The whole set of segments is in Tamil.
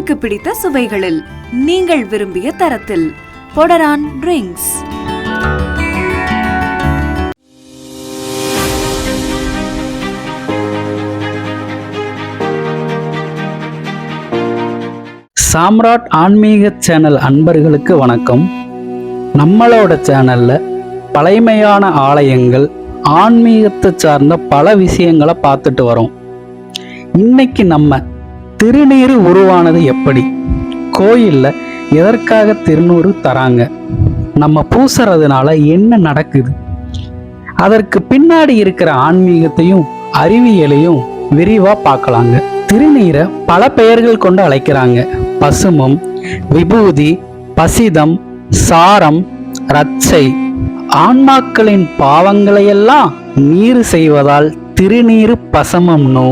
உங்களுக்கு பிடித்த சுவைகளில் நீங்கள் விரும்பிய தரத்தில் பொடரான் ட்ரிங்க்ஸ். சாம்ராட் ஆன்மீக சேனல் அன்பர்களுக்கு வணக்கம். நம்மளோட சேனல்ல பழைமையான ஆலயங்கள், ஆன்மீகத்தை சார்ந்த பல விஷயங்களை பார்த்துட்டு வரோம். இன்னைக்கு நம்ம திருநீறு உருவானது எப்படி, கோயில்ல எதற்காக திருநூறு தராங்க, நம்ம பூசுறதுனால என்ன நடக்குது, அதற்கு பின்னாடி இருக்கிற ஆன்மீகத்தையும் அறிவியலையும் விரிவா பார்க்கலாங்க. திருநீரை பல பெயர்கள் கொண்டு அழைக்கிறாங்க. பசுமம், விபூதி, பசிதம், சாரம், ரட்சை. ஆன்மாக்களின் பாவங்களையெல்லாம் நீர் செய்வதால் திருநீரு பசமம்னோ,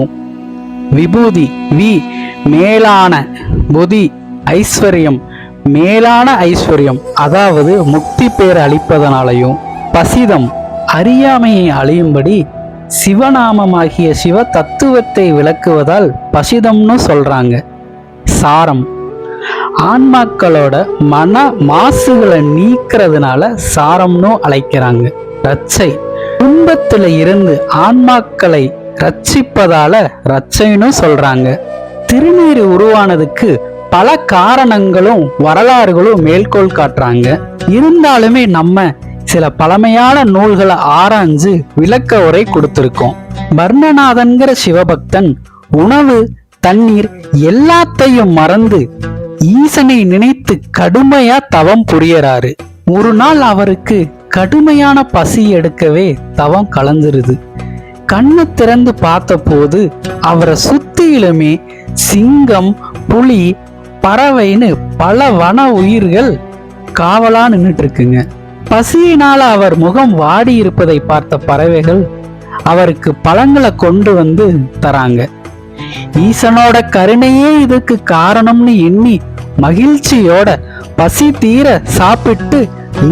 விபூதி வி மேலான, புதி ஐஸ்வர்யம், மேலான ஐஸ்வர்யம் அதாவது முக்தி பேர் அளிப்பதனாலையும், பசிதம் அறியாமையை அழியும்படி சிவநாமமாகிய சிவ தத்துவத்தை விளக்குவதால் பசிதம்னு சொல்றாங்க. சாரம் ஆன்மாக்களோட மன மாசுகளை நீக்கிறதுனால சாரம்னு அழைக்கிறாங்க. ரட்சை துன்பத்துல இருந்து ஆன்மாக்களை ரட்சிப்பதால ரட்சைன்னு சொல்றாங்க. திருநீர் உருவானதுக்கு பல காரணங்களும் வரலாறுகளும் மேற்கோள் காட்டுறாங்க. இருந்தாலுமே நம்ம சில பழமையான நூல்களை ஆராய்ஞ்சு விளக்க உரை கொடுத்திருக்கோம். பர்ணநாதன்கிற சிவபக்தன் உணவு, தண்ணீர் எல்லாத்தையும் மறந்து ஈசனை நினைத்து கடுமையா தவம் புரியறாரு. ஒரு நாள் அவருக்கு கடுமையான பசி எடுக்கவே தவம் கலந்துருது. கண்ணு திறந்து பார்த்த போது அவரை சுத்திலுமே சிங்கம், புலி, பறவைன்னு பல வன உயிர்கள் காவலா நின்றுட்டு இருக்குங்க. பசியினால அவர் முகம் வாடி இருப்பதை பார்த்த பறவைகள் அவருக்கு பழங்களை கொண்டு வந்து தராங்க. ஈசனோட கருணையே இதுக்கு காரணம்னு எண்ணி மகிழ்ச்சியோட பசி தீர சாப்பிட்டு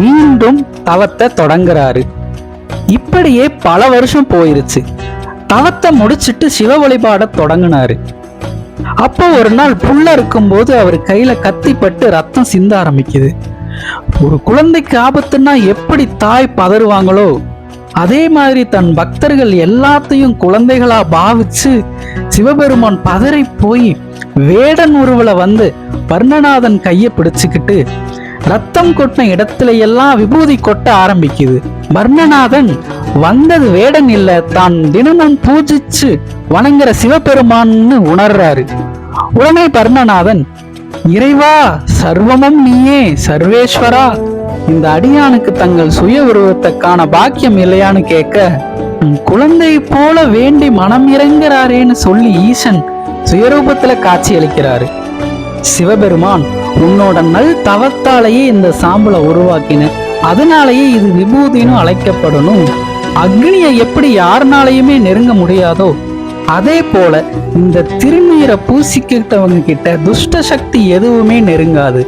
மீண்டும் தவத்தை தொடங்குறாரு. இப்படியே பல வருஷம் போயிருச்சு. தவத்தை முடிச்சிட்டு சிவ வழிபாட தொடங்கினாரு. அப்போ ஒரு நாள் புல்ல இருக்கும்போது அவர் கையில கத்திப்பட்டு ரத்தம் சிந்த ஆரம்பிக்குது. ஒரு குழந்தைக்கு ஆபத்துன்னா எப்படி தாய் பதறுவாங்களோ அதே மாதிரி தன் பக்தர்கள் எல்லாத்தையும் குழந்தைகளா பாவிச்சு சிவபெருமான் பதறி போய் வேடன் உருவல வந்து பர்ணநாதன் கையை பிடிச்சுக்கிட்டு ரத்தம் கொட்டின இடத்துல எல்லாம் விபூதி கொட்ட ஆரம்பிக்குது. பர்ணநாதன் வந்தது வேடன் இல்ல, தான் தினமும் பூஜிச்சு வணங்குற சிவபெருமான்னு உணர்றாரு. உடனே பர்ணநாதன், இறைவா சர்வமும் நீயே சர்வேஸ்வரா, இந்த அடியானுக்கு தங்கள் சுய உருவத்தை காண பாக்கியம் இல்லையான்னு கேட்க, குழந்தை போல வேண்டி மனம் இறங்குறாரேன்னு சொல்லி ஈசன் சுயரூபத்துல காட்சி அளிக்கிறாரு. சிவபெருமான், உன்னோட நல் தவத்தாலேயே இந்த சாம்பலை உருவாக்கின, அதனாலேயே இது விபூதின்னு அழைக்கப்படணும். அக்னியை எப்படி யாருனாலையுமே நெருங்க முடியாதோ அதே போல இந்த திருநீரை பூசிக்கிட்டவங்க கிட்ட துஷ்ட சக்தி எதுவுமே நெருங்காது.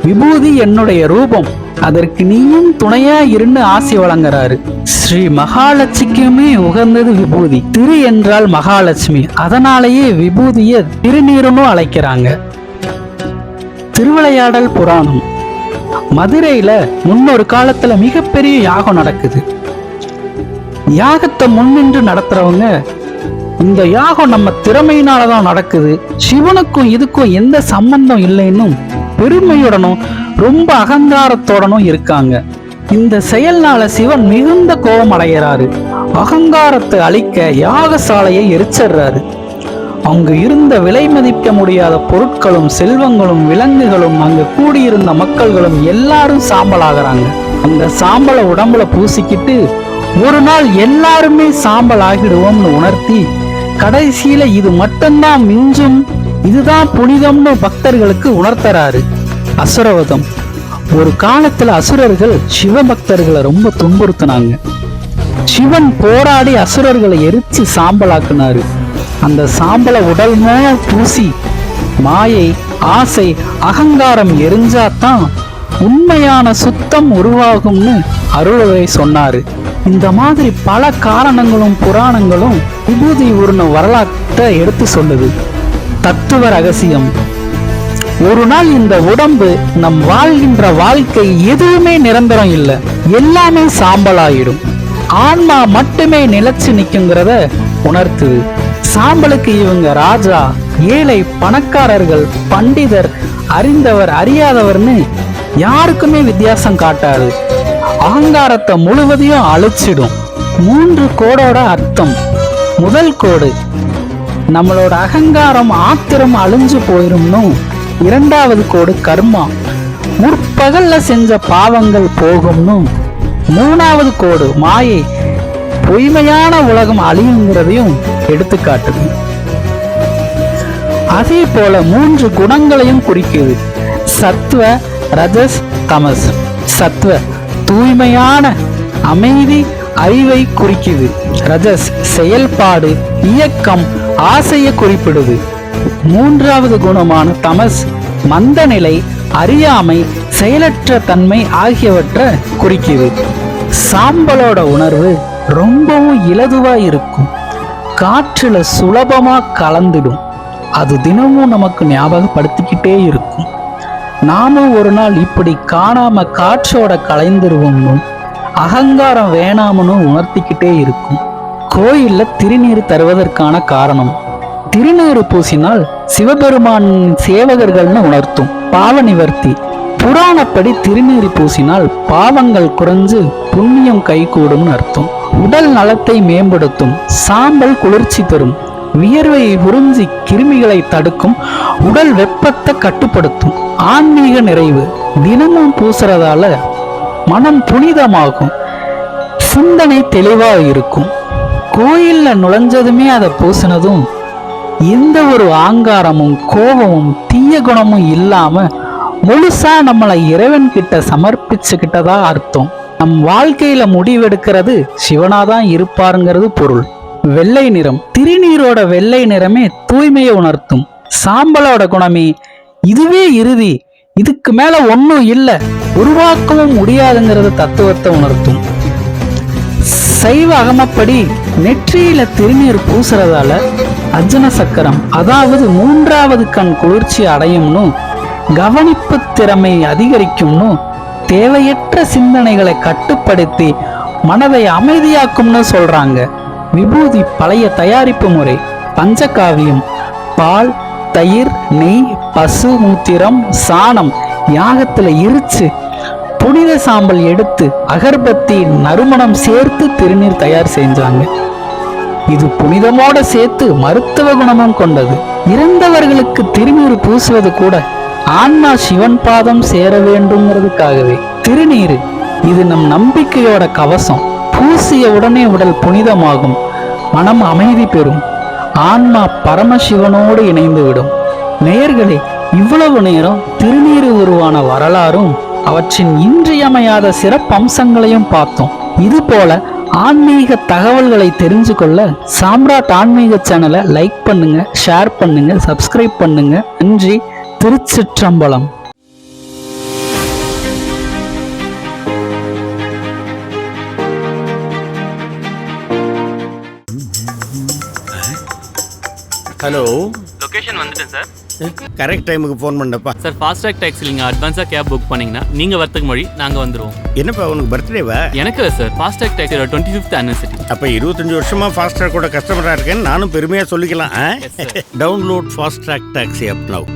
விபூதி என்னுடைய ரூபம், அதற்கு நீயும் துணையா இருந்து ஆசி வழங்குறாரு. ஸ்ரீ மகாலட்சுமிக்குமே உகந்தது விபூதி. திரு என்றால் மகாலட்சுமி, அதனாலேயே விபூதிய திருநீருன்னு அழைக்கிறாங்க. திருவிளையாடல் புராணம். மதுரையில முன்னொரு காலத்துல மிகப்பெரிய யாகம் நடக்குது. யாகத்தை முன்னின்று நடத்துறவங்க, இந்த யாகம் நம்ம திறமையினாலதான் நடக்குது, சிவனுக்கும் இதுக்கும் எந்த சம்பந்தம் இல்லைன்னும் பெருமையுடனும் ரொம்ப அகங்காரத்தோடனும் இருக்காங்க. இந்த செயல்னால சிவன் மிகுந்த கோபம் அடைகிறாரு. அகங்காரத்தை அழிக்க யாகசாலையை எரிச்சிடுறாரு. அங்கு இருந்த விலை மதிக்க முடியாத பொருட்களும் செல்வங்களும் விலங்குகளும் அங்கு கூடியிருந்த மக்கள்களும் எல்லாரும் சாம்பலாகிறாங்க. அந்த சாம்பலை உடம்புல பூசிக்கிட்டு ஒரு நாள் எல்லாருமே சாம்பல் ஆகிடுவோம்னு உணர்த்தி கடைசியில இது மட்டும்தான் மிஞ்சும், இதுதான் புனிதம்னு பக்தர்களுக்கு உணர்த்தறாரு. அசுரவதம். ஒரு காலத்துல அசுரர்கள் சிவபக்தர்களை ரொம்ப துன்புறுத்தினாங்க. சிவன் போராடி அசுரர்களை எரிச்சு சாம்பலாக்குனாரு. அந்த சாம்பலை உடல் மேல பூசி மாயை, ஆசை, அகங்காரம் எரிஞ்சாதான் உண்மையான சுத்தம் உருவாகும்னு அருளரை சொன்னாரு. இந்த மாதிரி பல காரணங்களும் புராணங்களும் விபூதி உருண வரலாற்றை எடுத்து சொல்லுது. தத்துவ ரகசியம். ஒரு நாள் இந்த உடம்பு நம் வாழ்கின்ற வாழ்க்கை எதுவுமே நிரந்தரம் இல்லை, எல்லாமே சாம்பலாயிடும். ஆன்மா மட்டுமே நிலைச்சு நிக்குங்கிறத உணர்த்துது. சாம்பலுக்கு இவங்க ராஜா, ஏழை, பணக்காரர்கள், பண்டிதர், அறிந்தவர், அறியாதவர்னு யாருக்குமே வித்தியாசம் காட்டாது. அகங்காரத்தை முழுவதையும் அழிச்சிடும். 3 கோடோட அர்த்தம். முதல் கோடு, நம்மளோட அகங்காரம் ஆத்திரம் அழிஞ்சு போயிரும்னு. 2வது கோடு கர்மா, முற்பகல்ல செஞ்ச பாவங்கள் போகும்னு. 3வது கோடு மாயை, பொய்மையான உலகம் அழியுங்கிறதையும் எடுத்துக்காட்டுது. அதே போல 3 குணங்களையும் குறிக்குது. சத்வ, ரஜஸ், தமஸ். சத்வ தூய்மையான அமைதி, அறிவை குறிக்குது. ரஜஸ் செயல்பாடு, இயக்கம், ஆசையை குறிப்பிடுது. 3வது குணமான தமஸ் மந்த நிலை, அறியாமை, செயலற்ற தன்மை ஆகியவற்றை குறிக்குது. சாம்பலோட உணர்வு ரொம்பவும் இலதுவா இருக்கும், காற்றுல சுலபமா கலந்துடும். அது தினமும் நமக்கு ஞாபகப்படுத்திக்கிட்டே இருக்கும். நாமும் ஒரு நாள் இப்படி காணாம காற்றோட கலைந்துருவோம்னு அகங்காரம் வேணாமனு உணர்த்திக்கிட்டே இருக்கும். கோயில்ல திருநீர் தருவதற்கான காரணம், திருநீறு பூசினால் சிவபெருமான் சேவகர்கள்னு உணர்த்தும். பாவ நிவர்த்தி, புராணப்படி திருநீறு பூசினால் பாவங்கள் குறைஞ்சு புண்ணியம் கைகூடும்னு அர்த்தம். உடல் நலத்தை மேம்படுத்தும். சாம்பல் குளிர்ச்சி தரும், வியர்வையை உறிஞ்சி கிருமிகளை தடுக்கும், உடல் வெப்பத்தை கட்டுப்படுத்தும். ஆன்மீக நிறைவு, தினமும் பூசுறதால மனம் புனிதமாகும், சிந்தனை தெளிவா இருக்கும். கோயில்ல நுழைஞ்சதுமே அதை பூசினதும் எந்த ஒரு ஆங்காரமும் கோபமும் தீய குணமும் இல்லாம முழுசா நம்மளை இறைவன் கிட்ட சமர்ப்பிச்சுக்கிட்டதா அர்த்தம். நம் வாழ்க்கையில முடிவெடுக்கிறது சிவனாதான் இருப்பாருங்கிறது பொருள். வெள்ளை நிறம், திருநீரோட வெள்ளை நிறமே தூய்மையை உணர்த்தும். சாம்பலோட குணமே இதுவே இறுதி, இதுக்கு மேல ஒன்னும் இல்லை, உருவாக்கவும் முடியாதுங்கிறது தத்துவத்தை உணர்த்தும். சைவ அகமப்படி நெற்றியில திருநீர் பூசுறதால அர்ஜுன சக்கரம், அதாவது 3வது கண் குளிர்ச்சி அடையும்னு, கவனிப்பு திறமை அதிகரிக்கும்னு, தேவையற்ற சிந்தனைகளை கட்டுப்படுத்தி மனதை அமைதியாக்கும்னு சொல்றாங்க. விபூதி பழைய தயாரிப்பு முறை. பஞ்சகாவியம், பால், தயிர், நெய், பசு மூத்திரம், சாணம் யாகத்துல எரிச்சு புனித சாம்பல் எடுத்து அகர்பத்தி நறுமணம் சேர்த்து திருநீர் தயார் செஞ்சாங்க. இது புனிதமோட சேர்த்து மருத்துவ குணமும் கொண்டது. இறந்தவர்களுக்கு திருநீர் பூசுவது கூட ஆன்மா சிவன் பாதம் சேர வேண்டுங்கிறதுக்காகவே. திருநீர் இது நம் நம்பிக்கையோட கவசம். பூசிய உடனே உடல் புனிதமாகும், மனம் அமைதி பெறும், ஆன்மா பரமசிவனோடு இணைந்து விடும். நேயர்களே, இவ்வளவு நேரம் திருநீர் உருவான வரலாறும் அவற்றின் இன்றியமையாத சிறப்பம்சங்களையும் பார்த்தோம். இது போல ஆன்மீக தகவல்களை தெரிஞ்சு கொள்ள சாம்ராட் ஆன்மீக சேனலை லைக் பண்ணுங்க, ஷேர் பண்ணுங்க, சப்ஸ்கிரைப் பண்ணுங்க. நன்றி. திருச்சிற்றம்பலம். ஹலோ, லொகேஷன் வந்துட்டேன் சார். கரெக்ட் டைமுக்கு ஃபோன் பண்ணப்பா. சார் ஃபாஸ்ட்ராக் டாக்ஸில் நீங்கள் அட்வான்ஸாக கேப் புக் பண்ணிங்கன்னா நீங்கள் வரத்துக்கு மொழி நாங்கள் வந்துடுவோம். என்னப்பா உனக்கு பர்த்டேவா? எனக்கு சார் ஃபாஸ்ட்ராக் டாக்ஸியோட 25th anniversary. அப்போ 25 வருஷமா ஃபாஸ்ட்ராக் கூட கஸ்டமராக இருக்கேன்னு நானும் பெருமையாக சொல்லிக்கலாம். Download Fastrack taxi app now.